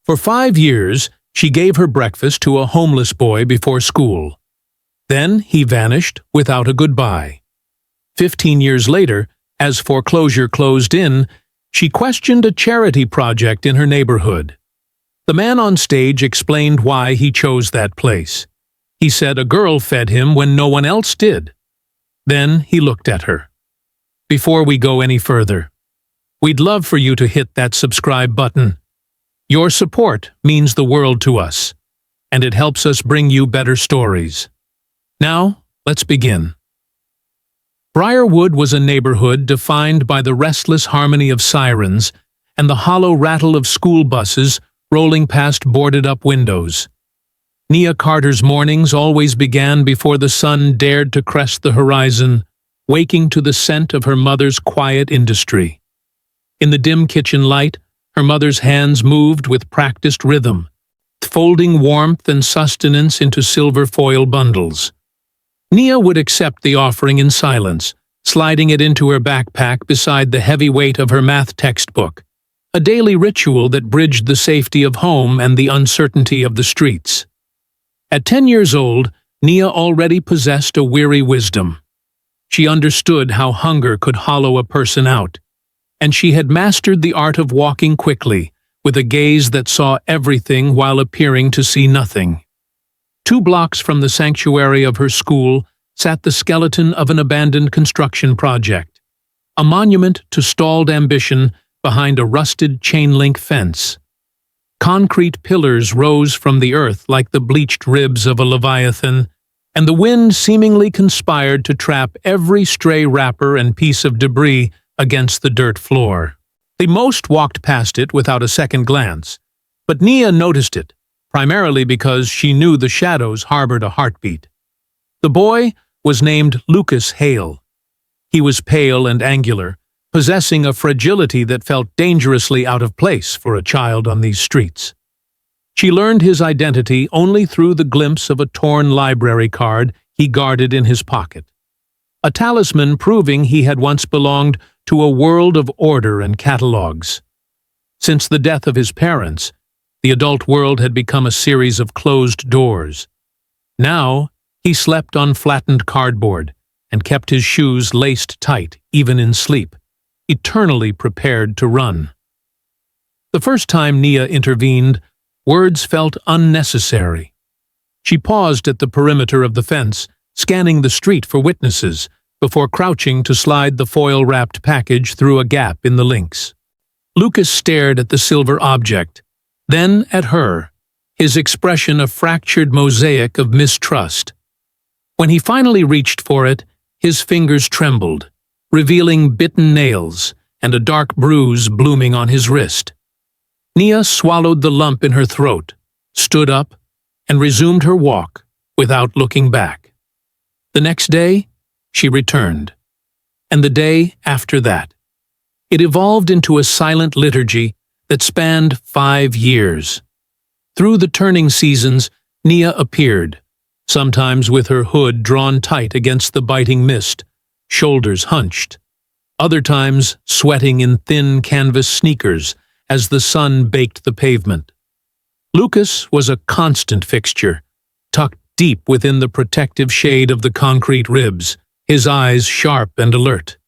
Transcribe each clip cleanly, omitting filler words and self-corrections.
For 5 years, she gave her breakfast to a homeless boy before school. Then he vanished without a goodbye. 15 years later, as foreclosure closed in, she questioned a charity project in her neighborhood. The man on stage explained why he chose that place. He said a girl fed him when no one else did. Then he looked at her. Before we go any further, we'd love for you to hit that subscribe button. Your support means the world to us, and it helps us bring you better stories. Now, let's begin. Briarwood was a neighborhood defined by the restless harmony of sirens and the hollow rattle of school buses rolling past boarded-up windows. Nia Carter's mornings always began before the sun dared to crest the horizon, waking to the scent of her mother's quiet industry. In the dim kitchen light, her mother's hands moved with practiced rhythm, folding warmth and sustenance into silver foil bundles. Nia would accept the offering in silence, sliding it into her backpack beside the heavy weight of her math textbook, a daily ritual that bridged the safety of home and the uncertainty of the streets. At 10 years old, Nia already possessed a weary wisdom. She understood how hunger could hollow a person out, and she had mastered the art of walking quickly, with a gaze that saw everything while appearing to see nothing. 2 blocks from the sanctuary of her school sat the skeleton of an abandoned construction project, a monument to stalled ambition behind a rusted chain-link fence. Concrete pillars rose from the earth like the bleached ribs of a leviathan, and the wind seemingly conspired to trap every stray wrapper and piece of debris against the dirt floor. They most walked past it without a second glance, but Nia noticed it, primarily because she knew the shadows harbored a heartbeat. The boy was named Lucas Hale. He was pale and angular, possessing a fragility that felt dangerously out of place for a child on these streets. She learned his identity only through the glimpse of a torn library card he guarded in his pocket, a talisman proving he had once belonged to a world of order and catalogs. Since the death of his parents, the adult world had become a series of closed doors. Now, he slept on flattened cardboard and kept his shoes laced tight even in sleep, eternally prepared to run. The first time Nia intervened, words felt unnecessary. She paused at the perimeter of the fence, scanning the street for witnesses, before crouching to slide the foil-wrapped package through a gap in the links. Lucas stared at the silver object, then at her, his expression a fractured mosaic of mistrust. When he finally reached for it, his fingers trembled, revealing bitten nails and a dark bruise blooming on his wrist. Nia swallowed the lump in her throat, stood up, and resumed her walk without looking back. The next day, she returned, and the day after that. It evolved into a silent liturgy that spanned 5 years. Through the turning seasons, Nia appeared, sometimes with her hood drawn tight against the biting mist, shoulders hunched, other times sweating in thin canvas sneakers as the sun baked the pavement. Lucas was a constant fixture, tucked deep within the protective shade of the concrete ribs, his eyes sharp and alert.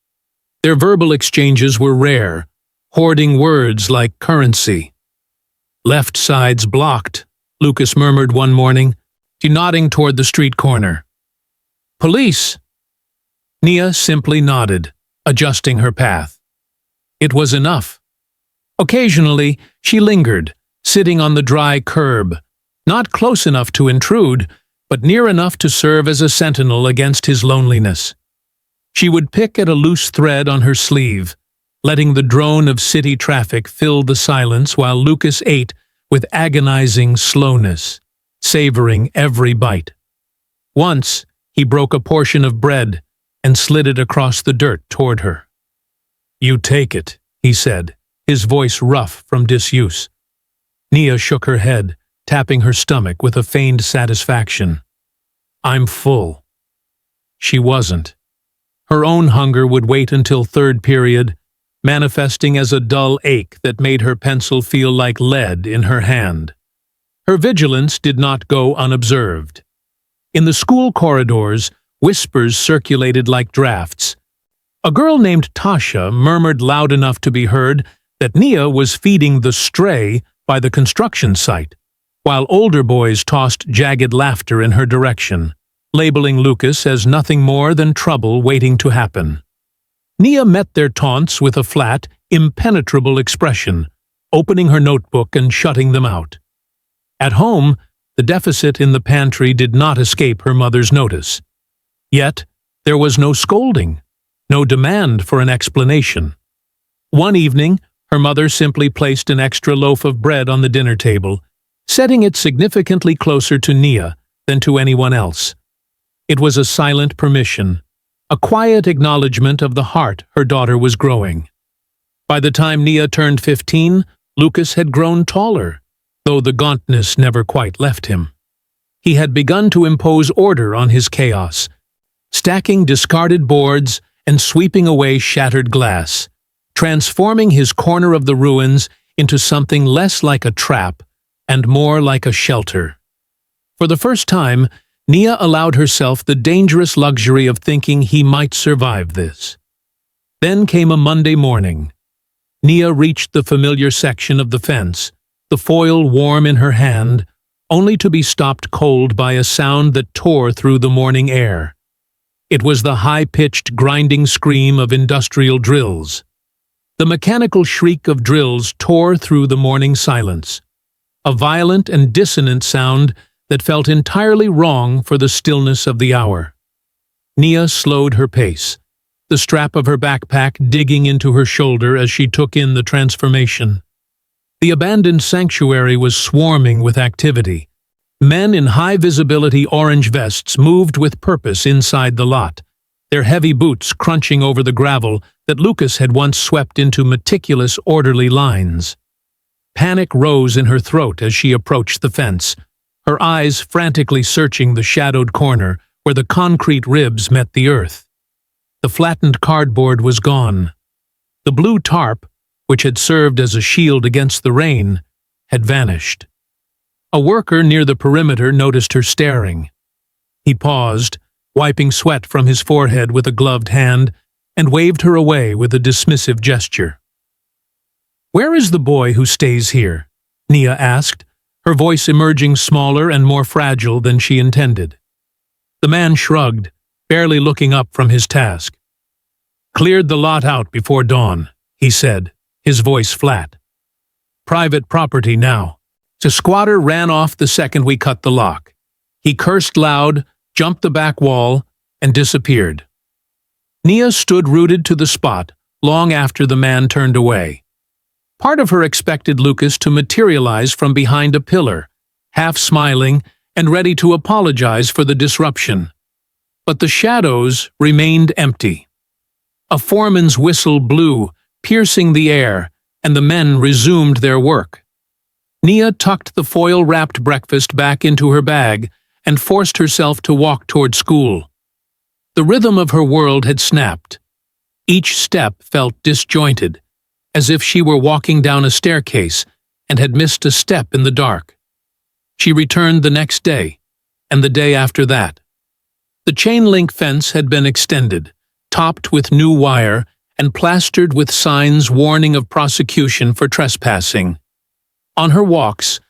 Their verbal exchanges were rare, hoarding words like currency. "Left side's blocked," Lucas murmured one morning, nodding toward the street corner. "Police!" Nia simply nodded, adjusting her path. It was enough. Occasionally, she lingered, sitting on the dry curb, not close enough to intrude, but near enough to serve as a sentinel against his loneliness. She would pick at a loose thread on her sleeve, letting the drone of city traffic fill the silence while Lucas ate with agonizing slowness, savoring every bite. Once, he broke a portion of bread and slid it across the dirt toward her. "You take it," he said, his voice rough from disuse. Nia shook her head, tapping her stomach with a feigned satisfaction. "I'm full." She wasn't. Her own hunger would wait until third period, manifesting as a dull ache that made her pencil feel like lead in her hand. Her vigilance did not go unobserved. In the school corridors, whispers circulated like drafts. A girl named Tasha murmured loud enough to be heard that Nia was feeding the stray by the construction site, while older boys tossed jagged laughter in her direction, labeling Lucas as nothing more than trouble waiting to happen. Nia met their taunts with a flat, impenetrable expression, opening her notebook and shutting them out. At home, the deficit in the pantry did not escape her mother's notice. Yet, there was no scolding, no demand for an explanation. One evening, her mother simply placed an extra loaf of bread on the dinner table, setting it significantly closer to Nia than to anyone else. It was a silent permission, a quiet acknowledgement of the heart her daughter was growing. By the time Nia turned 15, Lucas had grown taller, though the gauntness never quite left him. He had begun to impose order on his chaos, stacking discarded boards and sweeping away shattered glass, transforming his corner of the ruins into something less like a trap and more like a shelter. For the first time, Nia allowed herself the dangerous luxury of thinking he might survive this. Then came a Monday morning. Nia reached the familiar section of the fence, the foil warm in her hand, only to be stopped cold by a sound that tore through the morning air. It was the high-pitched, grinding scream of industrial drills. The mechanical shriek of drills tore through the morning silence, a violent and dissonant sound that felt entirely wrong for the stillness of the hour. Nia slowed her pace, the strap of her backpack digging into her shoulder as she took in the transformation. The abandoned sanctuary was swarming with activity. Men in high-visibility orange vests moved with purpose inside the lot, their heavy boots crunching over the gravel that Lucas had once swept into meticulous, orderly lines. Panic rose in her throat as she approached the fence, her eyes frantically searching the shadowed corner where the concrete ribs met the earth. The flattened cardboard was gone. The blue tarp, which had served as a shield against the rain, had vanished. A worker near the perimeter noticed her staring. He paused, wiping sweat from his forehead with a gloved hand, and waved her away with a dismissive gesture. "Where is the boy who stays here?" Nia asked, her voice emerging smaller and more fragile than she intended. The man shrugged, barely looking up from his task. "Cleared the lot out before dawn," he said, his voice flat. "Private property now. The squatter ran off the second we cut the lock. He cursed loud, jumped the back wall, and disappeared." Nia stood rooted to the spot long after the man turned away. Part of her expected Lucas to materialize from behind a pillar, half smiling and ready to apologize for the disruption. But the shadows remained empty. A foreman's whistle blew, piercing the air, and the men resumed their work. Nia tucked the foil-wrapped breakfast back into her bag and forced herself to walk toward school. The rhythm of her world had snapped. Each step felt disjointed, as if she were walking down a staircase and had missed a step in the dark. She returned the next day, and the day after that. The chain-link fence had been extended, topped with new wire, and plastered with signs warning of prosecution for trespassing. On her walks,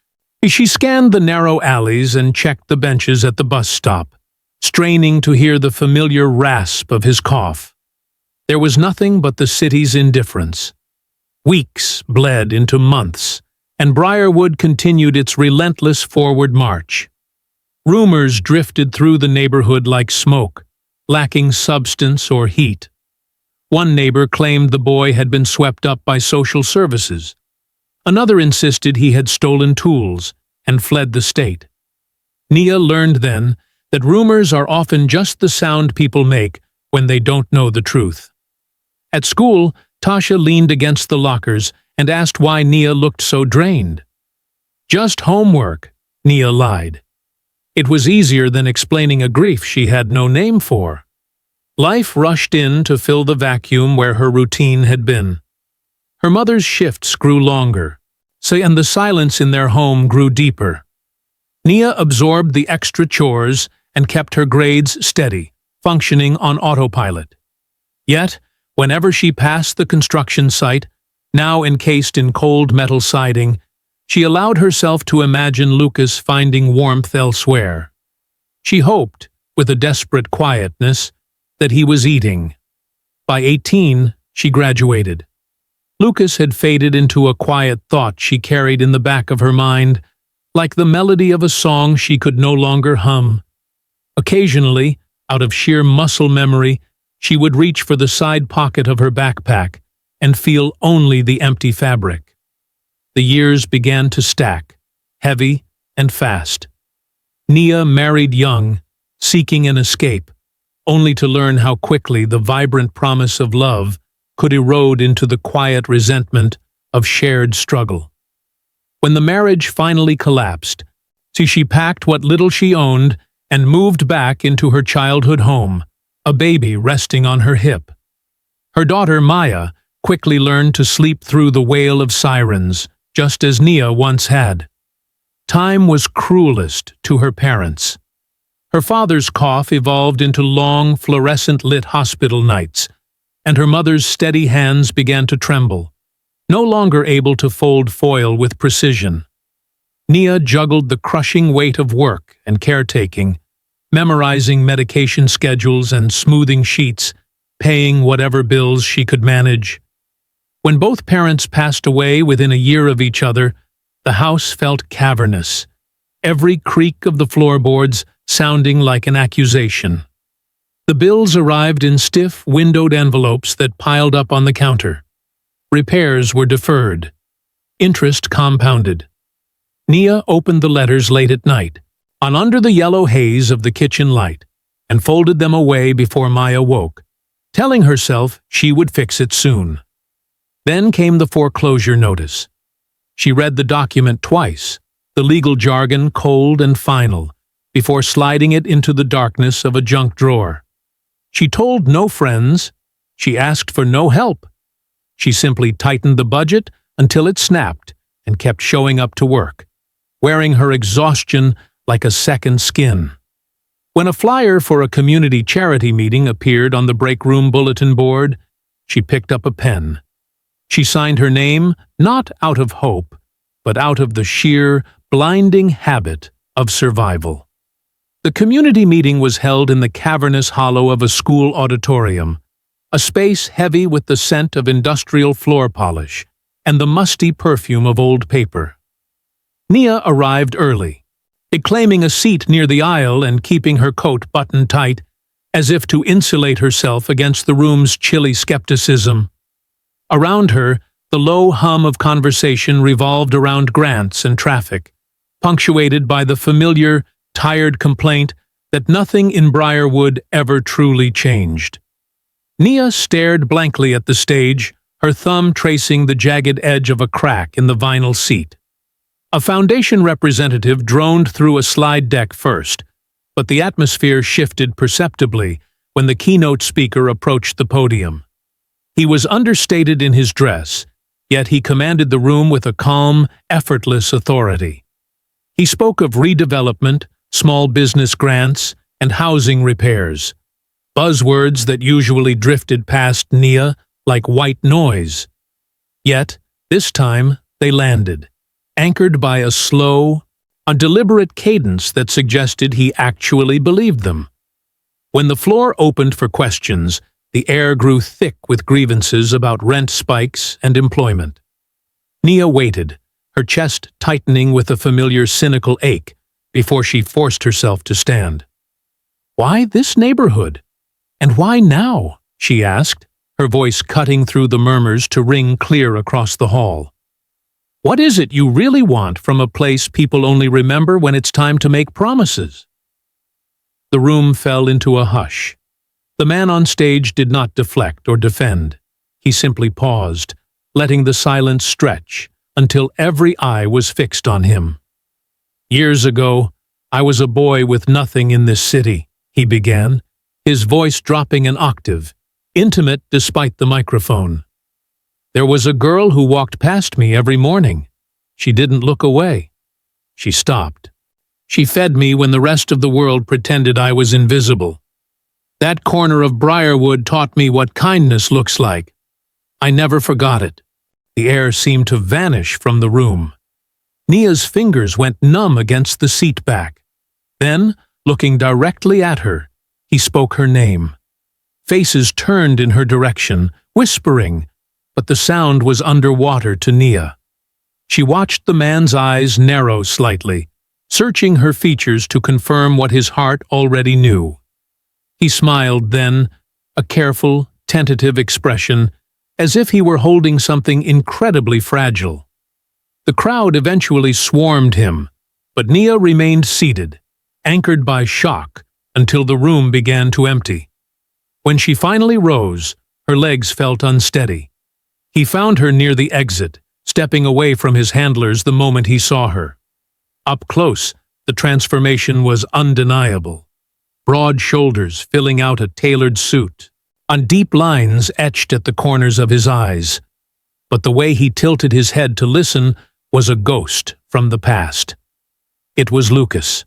she scanned the narrow alleys and checked the benches at the bus stop, straining to hear the familiar rasp of his cough. There was nothing but the city's indifference. Weeks bled into months, and Briarwood continued its relentless forward march. Rumors drifted through the neighborhood like smoke, lacking substance or heat. One neighbor claimed the boy had been swept up by social services. Another insisted he had stolen tools and fled the state. Nia learned then that rumors are often just the sound people make when they don't know the truth. At school, Tasha leaned against the lockers and asked why Nia looked so drained. "Just homework," Nia lied. It was easier than explaining a grief she had no name for. Life rushed in to fill the vacuum where her routine had been. Her mother's shifts grew longer, and the silence in their home grew deeper. Nia absorbed the extra chores and kept her grades steady, functioning on autopilot. Yet, whenever she passed the construction site, now encased in cold metal siding, she allowed herself to imagine Lucas finding warmth elsewhere. She hoped, with a desperate quietness, that he was eating. By 18, she graduated. Lucas had faded into a quiet thought she carried in the back of her mind, like the melody of a song she could no longer hum. Occasionally, out of sheer muscle memory, she would reach for the side pocket of her backpack and feel only the empty fabric. The years began to stack, heavy and fast. Nia married young, seeking an escape, only to learn how quickly the vibrant promise of love could erode into the quiet resentment of shared struggle. When the marriage finally collapsed, she packed what little she owned and moved back into her childhood home, a baby resting on her hip. Her daughter Maya quickly learned to sleep through the wail of sirens, just as Nia once had. Time was cruelest to her parents. Her father's cough evolved into long, fluorescent-lit hospital nights, and her mother's steady hands began to tremble, no longer able to fold foil with precision. Nia juggled the crushing weight of work and caretaking, memorizing medication schedules and smoothing sheets, paying whatever bills she could manage. When both parents passed away within a year of each other, the house felt cavernous, every creak of the floorboards sounding like an accusation. The bills arrived in stiff, windowed envelopes that piled up on the counter. Repairs were deferred. Interest compounded. Nia opened the letters late at night, under the yellow haze of the kitchen light, and folded them away before Maya woke, telling herself she would fix it soon. Then came the foreclosure notice. She read the document twice, the legal jargon cold and final, before sliding it into the darkness of a junk drawer. She told no friends. She asked for no help. She simply tightened the budget until it snapped and kept showing up to work, wearing her exhaustion like a second skin. When a flyer for a community charity meeting appeared on the break room bulletin board, she picked up a pen. She signed her name not out of hope, but out of the sheer, blinding habit of survival. The community meeting was held in the cavernous hollow of a school auditorium, a space heavy with the scent of industrial floor polish and the musty perfume of old paper. Nia arrived early, claiming a seat near the aisle and keeping her coat buttoned tight, as if to insulate herself against the room's chilly skepticism. Around her, the low hum of conversation revolved around grants and traffic, punctuated by the familiar, tired complaint that nothing in Briarwood ever truly changed. Nia stared blankly at the stage, her thumb tracing the jagged edge of a crack in the vinyl seat. A foundation representative droned through a slide deck first, but the atmosphere shifted perceptibly when the keynote speaker approached the podium. He was understated in his dress, yet he commanded the room with a calm, effortless authority. He spoke of redevelopment, small business grants, and housing repairs, buzzwords that usually drifted past Nia like white noise. Yet, this time, they landed, anchored by a slow, deliberate cadence that suggested he actually believed them. When the floor opened for questions, the air grew thick with grievances about rent spikes and employment. Nia waited, her chest tightening with a familiar cynical ache, before she forced herself to stand. "Why this neighborhood? And why now?" she asked, her voice cutting through the murmurs to ring clear across the hall. "What is it you really want from a place people only remember when it's time to make promises?" The room fell into a hush. The man on stage did not deflect or defend. He simply paused, letting the silence stretch until every eye was fixed on him. "Years ago, I was a boy with nothing in this city," he began, his voice dropping an octave, intimate despite the microphone. There was a girl who walked past me every morning. She didn't look away. She stopped. She fed me when the rest of the world pretended I was invisible. That corner of Briarwood taught me what kindness looks like. I never forgot it. The air seemed to vanish from the room. Nia's fingers went numb against the seat back. Then, looking directly at her, he spoke her name. Faces turned in her direction, whispering, but the sound was underwater to Nia. She watched the man's eyes narrow slightly, searching her features to confirm what his heart already knew. He smiled then, a careful, tentative expression, as if he were holding something incredibly fragile. The crowd eventually swarmed him, but Nia remained seated, anchored by shock, until the room began to empty. When she finally rose, her legs felt unsteady. He found her near the exit, stepping away from his handlers the moment he saw her. Up close, the transformation was undeniable. Broad shoulders filling out a tailored suit, on deep lines etched at the corners of his eyes. But the way he tilted his head to listen was a ghost from the past. It was Lucas.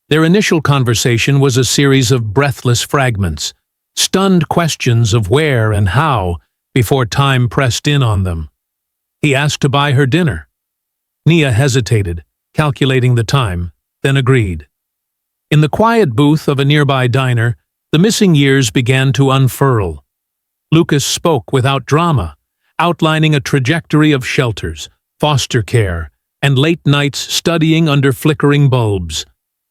Their initial conversation was a series of breathless fragments, stunned questions of where and how, before time pressed in on them. He asked to buy her dinner. Nia hesitated, calculating the time, then agreed. In the quiet booth of a nearby diner, the missing years began to unfurl. Lucas spoke without drama, outlining a trajectory of shelters, foster care, and late nights studying under flickering bulbs,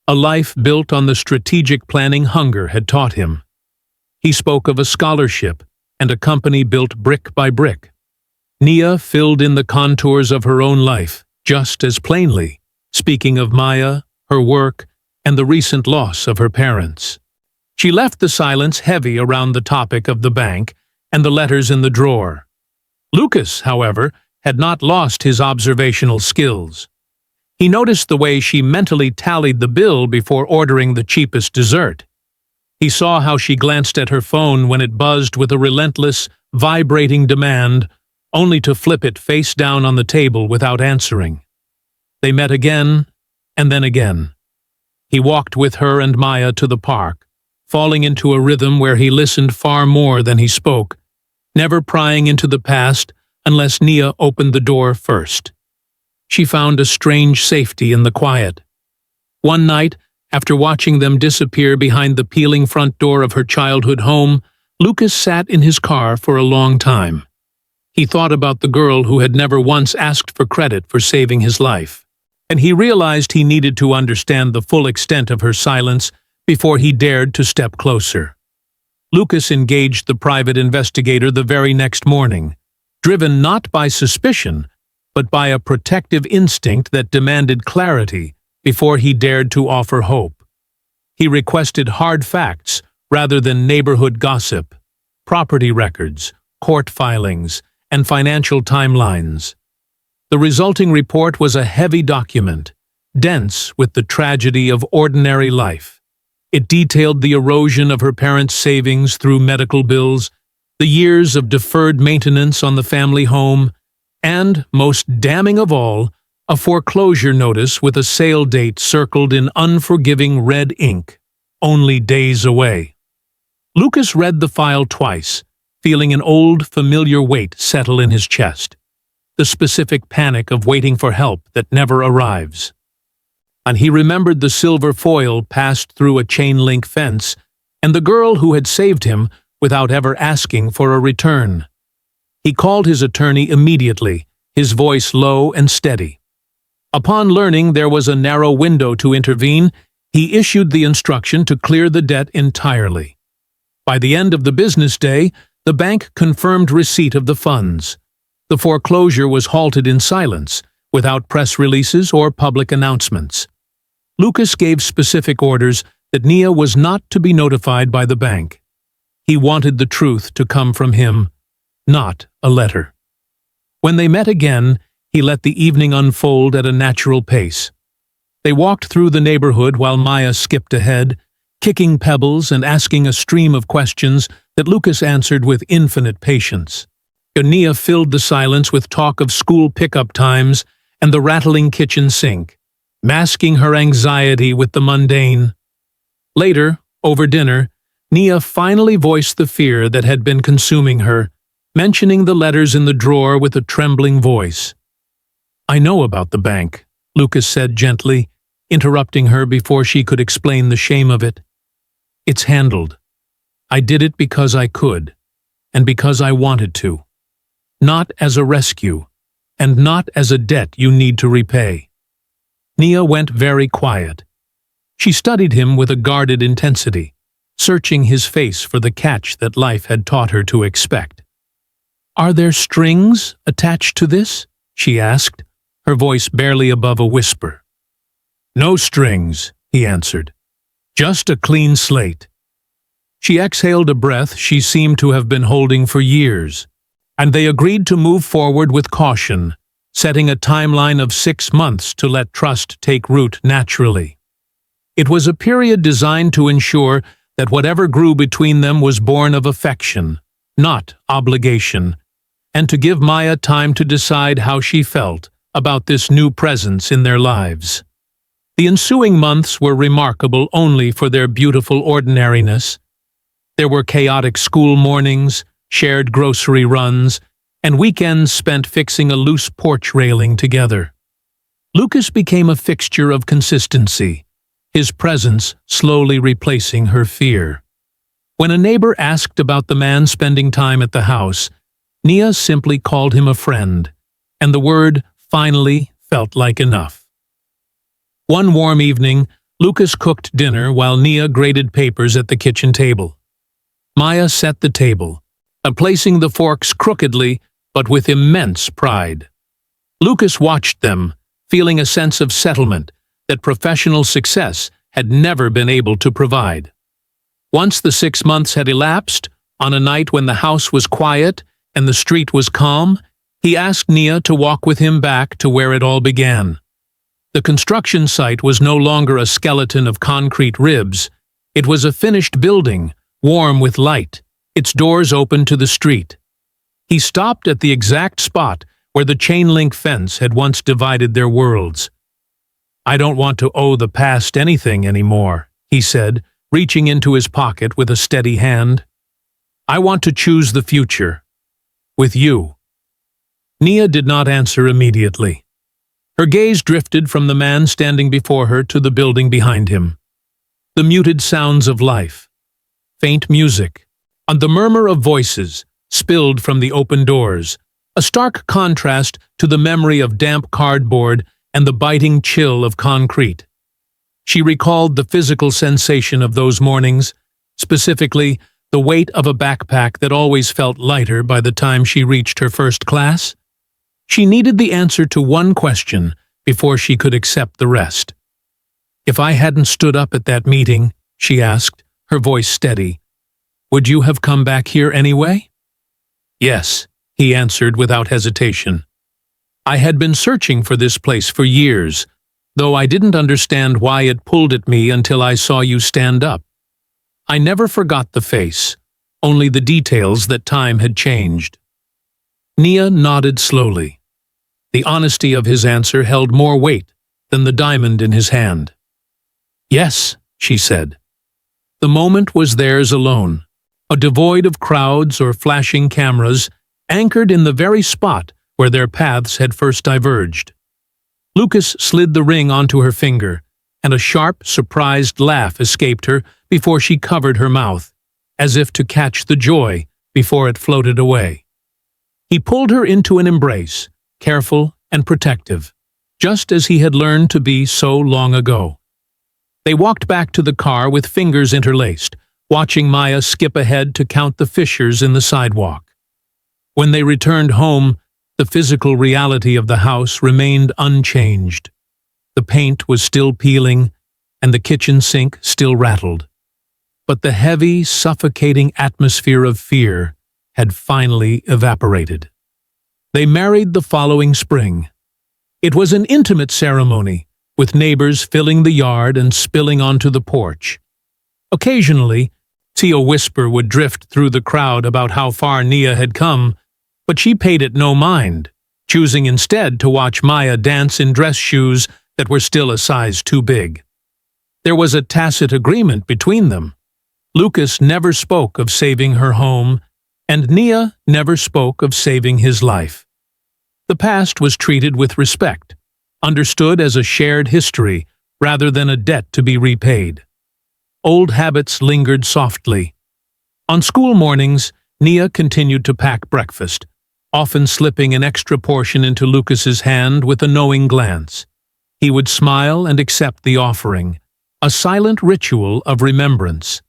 a life built on the strategic planning Hunger had taught him. He spoke of a scholarship and a company built brick by brick. Nia filled in the contours of her own life, just as plainly, speaking of Maya, her work, and the recent loss of her parents. She left the silence heavy around the topic of the bank and the letters in the drawer. Lucas, however, had not lost his observational skills. He noticed the way she mentally tallied the bill before ordering the cheapest dessert. He saw how she glanced at her phone when it buzzed with a relentless, vibrating demand, only to flip it face down on the table without answering. They met again, and then again. He walked with her and Maya to the park, falling into a rhythm where he listened far more than he spoke, never prying into the past unless Nia opened the door first. She found a strange safety in the quiet. One night, after watching them disappear behind the peeling front door of her childhood home, Lucas sat in his car for a long time. He thought about the girl who had never once asked for credit for saving his life, and he realized he needed to understand the full extent of her silence before he dared to step closer. Lucas engaged the private investigator the very next morning, driven not by suspicion, but by a protective instinct that demanded clarity before he dared to offer hope. He requested hard facts rather than neighborhood gossip, property records, court filings, and financial timelines. The resulting report was a heavy document, dense with the tragedy of ordinary life. It detailed the erosion of her parents' savings through medical bills, the years of deferred maintenance on the family home, and, most damning of all, a foreclosure notice with a sale date circled in unforgiving red ink, only days away. Lucas read the file twice, feeling an old, familiar weight settle in his chest, the specific panic of waiting for help that never arrives. And he remembered the silver foil passed through a chain-link fence and the girl who had saved him without ever asking for a return. He called his attorney immediately, his voice low and steady. Upon learning there was a narrow window to intervene, he issued the instruction to clear the debt entirely. By the end of the business day, the bank confirmed receipt of the funds. The foreclosure was halted in silence, without press releases or public announcements. Lucas gave specific orders that Nia was not to be notified by the bank. He wanted the truth to come from him, not a letter. When they met again, he let the evening unfold at a natural pace. They walked through the neighborhood while Maya skipped ahead, kicking pebbles and asking a stream of questions that Lucas answered with infinite patience. Nia filled the silence with talk of school pickup times and the rattling kitchen sink, masking her anxiety with the mundane. Later, over dinner, Nia finally voiced the fear that had been consuming her, mentioning the letters in the drawer with a trembling voice. "I know about the bank," Lucas said gently, interrupting her before she could explain the shame of it. "It's handled. I did it because I could, and because I wanted to. Not as a rescue, and not as a debt you need to repay." Nia went very quiet. She studied him with a guarded intensity, searching his face for the catch that life had taught her to expect. "Are there strings attached to this?" she asked, her voice barely above a whisper. "No strings," he answered. "Just a clean slate." She exhaled a breath she seemed to have been holding for years, and they agreed to move forward with caution, setting a timeline of 6 months to let trust take root naturally. It was a period designed to ensure that whatever grew between them was born of affection, not obligation, and to give Maya time to decide how she felt about this new presence in their lives. The ensuing months were remarkable only for their beautiful ordinariness. There were chaotic school mornings, shared grocery runs, and weekends spent fixing a loose porch railing together. Lucas became a fixture of consistency, his presence slowly replacing her fear. When a neighbor asked about the man spending time at the house, Nia simply called him a friend, and the word finally felt like enough. One warm evening, Lucas cooked dinner while Nia graded papers at the kitchen table. Maya set the table, placing the forks crookedly but with immense pride. Lucas watched them, feeling a sense of settlement that professional success had never been able to provide. Once the 6 months had elapsed, on a night when the house was quiet and the street was calm, he asked Nia to walk with him back to where it all began. The construction site was no longer a skeleton of concrete ribs. It was a finished building, warm with light, its doors open to the street. He stopped at the exact spot where the chain-link fence had once divided their worlds. "I don't want to owe the past anything anymore," he said, reaching into his pocket with a steady hand. "I want to choose the future. With you." Nia did not answer immediately. Her gaze drifted from the man standing before her to the building behind him. The muted sounds of life, faint music, and the murmur of voices spilled from the open doors, a stark contrast to the memory of damp cardboard and the biting chill of concrete. She recalled the physical sensation of those mornings, specifically the weight of a backpack that always felt lighter by the time she reached her first class. She needed the answer to one question before she could accept the rest. "If I hadn't stood up at that meeting," she asked, her voice steady, "would you have come back here anyway?" "Yes," he answered without hesitation. "I had been searching for this place for years, though I didn't understand why it pulled at me until I saw you stand up. I never forgot the face, only the details that time had changed." Nia nodded slowly. The honesty of his answer held more weight than the diamond in his hand. "Yes," she said. The moment was theirs alone, devoid of crowds or flashing cameras, anchored in the very spot where their paths had first diverged. Lucas slid the ring onto her finger, and a sharp, surprised laugh escaped her before she covered her mouth, as if to catch the joy before it floated away. He pulled her into an embrace, careful and protective, just as he had learned to be so long ago. They walked back to the car with fingers interlaced, watching Maya skip ahead to count the fissures in the sidewalk. When they returned home, the physical reality of the house remained unchanged. The paint was still peeling, and the kitchen sink still rattled. But the heavy, suffocating atmosphere of fear had finally evaporated. They married the following spring. It was an intimate ceremony, with neighbors filling the yard and spilling onto the porch. Occasionally, a whisper would drift through the crowd about how far Nia had come, But she paid it no mind, choosing instead to watch Maya dance in dress shoes that were still a size too big. There was a tacit agreement between them. Lucas never spoke of saving her home, and Nia never spoke of saving his life. The past was treated with respect, understood as a shared history rather than a debt to be repaid. Old habits lingered softly. On school mornings, Nia continued to pack breakfast, often slipping an extra portion into Lucas's hand with a knowing glance. He would smile and accept the offering, a silent ritual of remembrance.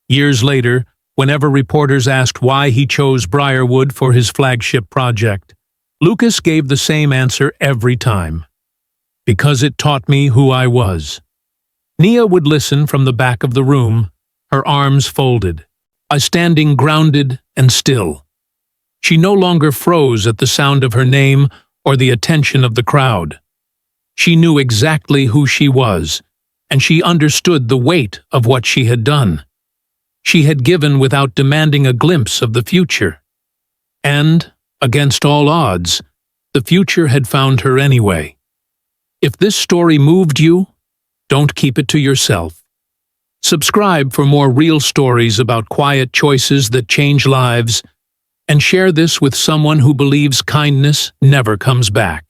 Years later, whenever reporters asked why he chose Briarwood for his flagship project, Lucas gave the same answer every time. Because it taught me who I was. Nia would listen from the back of the room, her arms folded, standing grounded and still. She no longer froze at the sound of her name or the attention of the crowd. She knew exactly who she was, and she understood the weight of what she had done. She had given without demanding a glimpse of the future. And, against all odds, the future had found her anyway. If this story moved you, don't keep it to yourself. Subscribe for more real stories about quiet choices that change lives, and share this with someone who believes kindness never comes back.